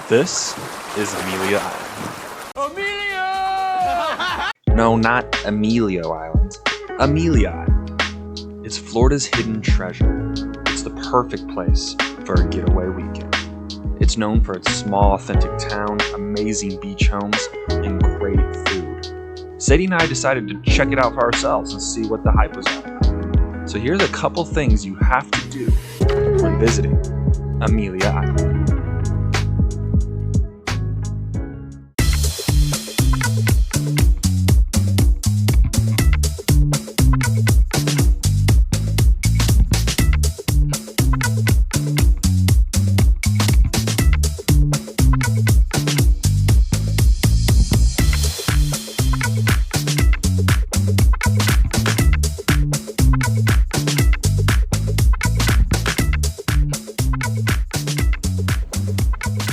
This is Amelia Island. Amelia! No, not Emilio Island. Amelia Island. It's Florida's hidden treasure. It's the perfect place for a getaway weekend. It's known for its small, authentic town, amazing beach homes, and great food. Sadie and I decided to check it out for ourselves and see what the hype was all about. So here's a couple things you have to do when visiting Amelia Island.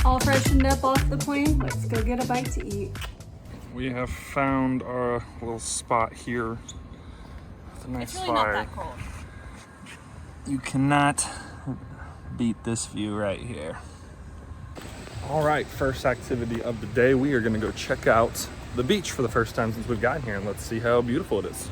All freshened up off the plane. Let's go get a bite to eat. We have found our little spot here with a nice It's really fire. not that cold. You cannot beat this view right here. All right, first activity of the day. We are gonna go check out the beach for the first time since we've gotten here, and let's see how beautiful it is.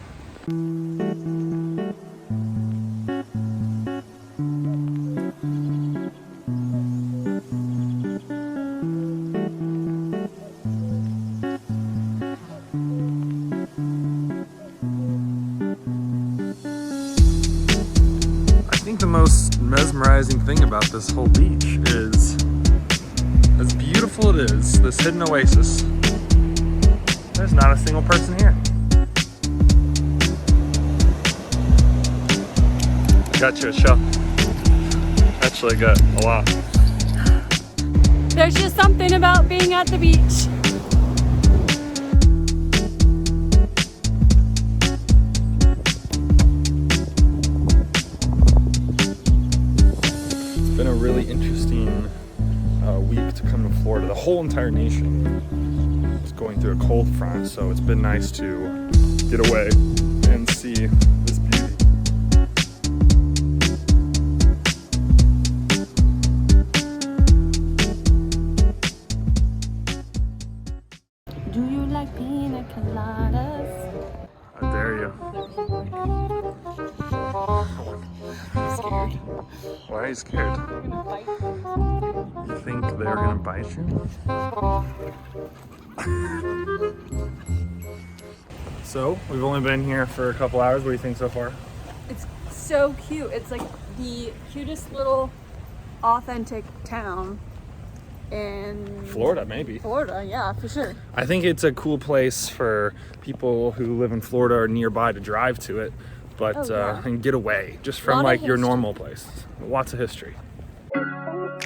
I think the most mesmerizing thing about this whole beach is, as beautiful it is, this hidden oasis, there's not a single person here. I got you a shell. Actually, I got a lot. There's just something about being at the beach. It's been a really interesting week to come to Florida. The whole entire nation is going through a cold front, so it's been nice to get away and see this beauty. Do you like pina coladas? I dare you. I'm scared. Why are you scared? They're gonna bite You think they're gonna bite you? So, we've only been here for a couple hours. What do you think so far? It's so cute. It's like the cutest little authentic town in Florida, maybe. Florida, yeah, for sure. I think it's a cool place for people who live in Florida or nearby to drive to it, but Oh, yeah. and get away just Lot from of like your history. normal place. Lots of history.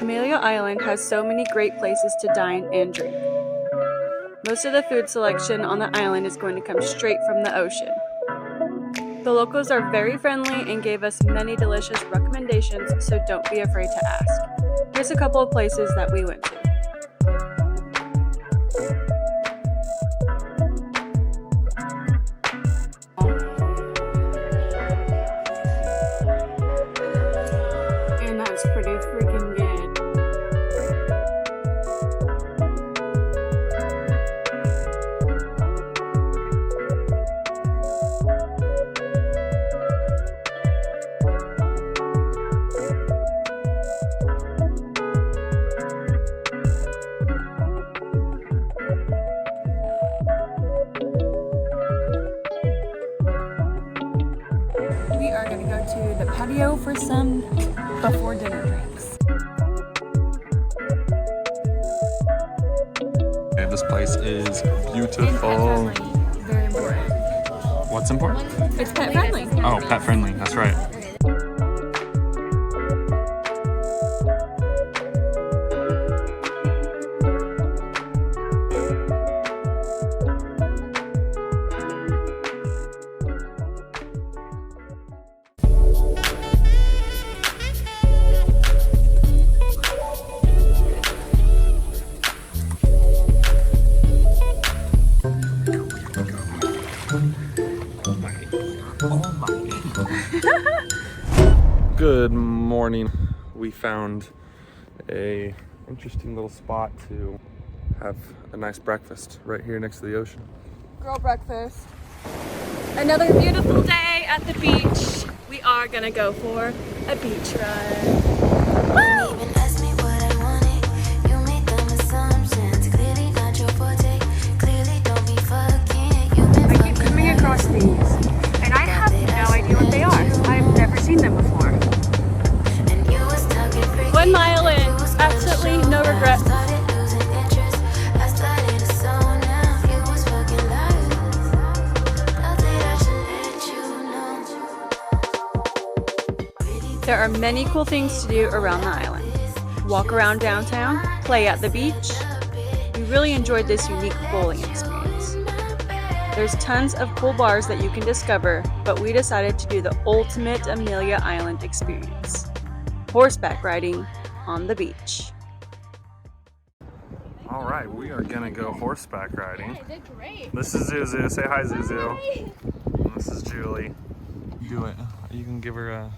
Amelia Island has so many great places to dine and drink. Most of the food selection on the island is going to come straight from the ocean. The locals are very friendly and gave us many delicious recommendations, so don't be afraid to ask. Here's a couple of places that we went to. And that's pretty freaking good. We are going to go to the patio for some before dinner drinks. Okay, this place is And beautiful. pet friendly, very important. What's important? It's pet friendly. Oh, pet friendly. That's right. Good morning. We found a interesting little spot to have a nice breakfast right here next to the ocean. Girl breakfast. Another beautiful day at the beach. We are gonna go for a beach ride. Woo! I keep coming across these, and I have no idea what they are. I've never seen them before. 1 mile in, absolutely no regrets. There are many cool things to do around the island. Walk around downtown, play at the beach. We really enjoyed this unique bowling experience. There's tons of cool bars that you can discover, but we decided to do the ultimate Amelia Island experience. Horseback riding on the beach. All right, we are gonna go horseback riding. I did great. This is Zuzu. Say hi, Zuzu. And this is Julie. Do it. You can give her a...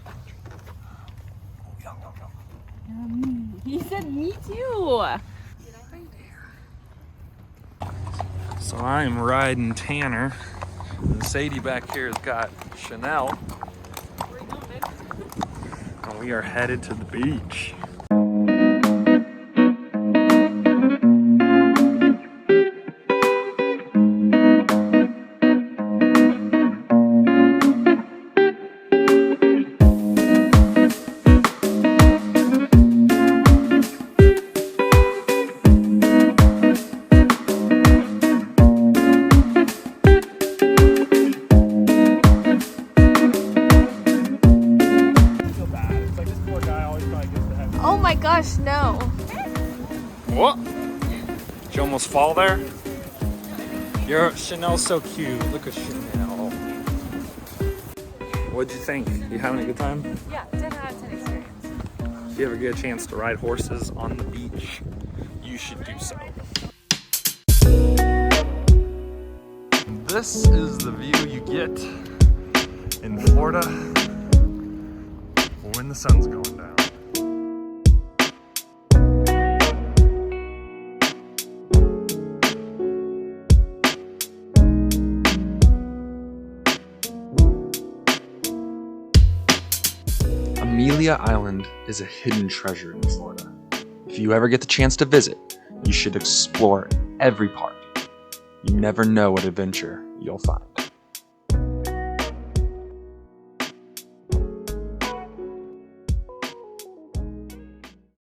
He said me too. So I am riding Tanner. And Sadie back here has got Chanel. And we are headed to the beach. Oh my gosh, no. What? Did you almost fall there? Your Chanel's so cute. Look at Chanel. What'd you think? You having a good time? Yeah, 10 out of 10 experience. If you ever get a chance to ride horses on the beach, you should do so. This is the view you get in Florida when the sun's going down. Amelia Island is a hidden treasure in Florida. If you ever get the chance to visit, you should explore every part. You never know what adventure you'll find.